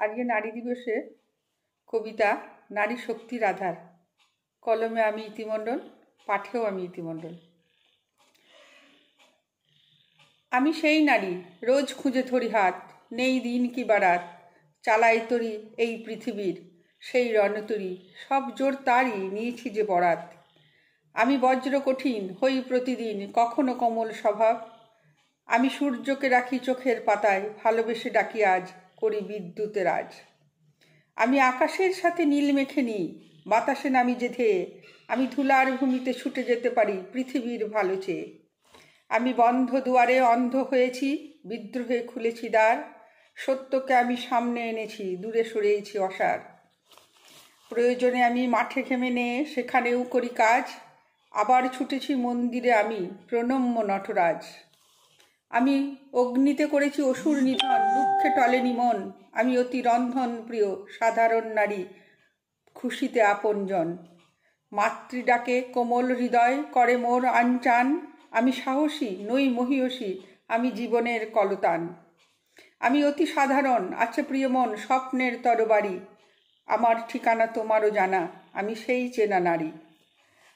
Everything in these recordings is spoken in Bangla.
আজকে নারী দিবসে কবিতা নারী শক্তির আধার। কলমে আমি ইতিমণ্ডল, পাঠেও আমি ইতিমণ্ডল। আমি সেই নারী, রোজ খুঁজে ধরি হাত, নেই দিন কি বারাত, চালাই তরি এই পৃথিবীর সেই রণতরী, সব জোর তারই নিয়েছি যে বরাত। আমি বজ্র কঠিন হই প্রতিদিন, কখনো কমল স্বভাব। আমি সূর্যকে রাখি চোখের পাতায়, ভালোবেসে ডাকি আজ করি বিদ্যুতের আজ। আমি আকাশের সাথে নীল মেখে নিই, বাতাসে নামি যে ধেয়ে, আমি ধুলার ভূমিতে ছুটে যেতে পারি পৃথিবীর ভালো চেয়ে। আমি বন্ধ দুয়ারে অন্ধ হয়েছি, বিদ্রোহে খুলেছি দ্বার, সত্যকে আমি সামনে এনেছি, দূরে সরিয়েছি অসার। প্রয়োজনে আমি মাঠে ঘেমে নিয়ে সেখানেও করি কাজ, আবার ছুটেছি মন্দিরে আমি প্রণম্য নটরাজ। আমি অগ্নিতে করেছি অসুর নিধন, দুঃখে টলেনি মন, আমি অতি রন্ধন প্রিয় সাধারণ নারী, খুশিতে আপনজন। মাতৃডাকে কোমল হৃদয় করে মোর আনচান, আমি সাহসী নই মহীয়সী, আমি জীবনের কলতান। আমি অতি সাধারণ, আছে প্রিয় মন স্বপ্নের তরবারি, আমার ঠিকানা তোমারও জানা, আমি সেই চেনা নারী।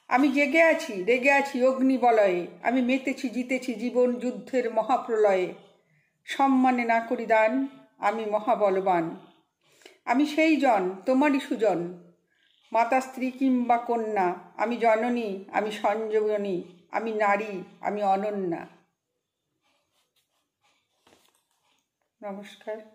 আমি জেগে আছি রেগে আছি অগ্নি বলয়ে, আমি মেতেছি জিতেছি জীবন যুদ্ধের মহাপ্রলয়ে। সম্মানে না করি দান, আমি মহাবলবান। আমি সেই জন তোমারই সুজন, মাতা স্ত্রী কিংবা কন্যা, আমি জননী আমি সঞ্জীবনী, আমি নারী আমি অনন্যা। নমস্কার।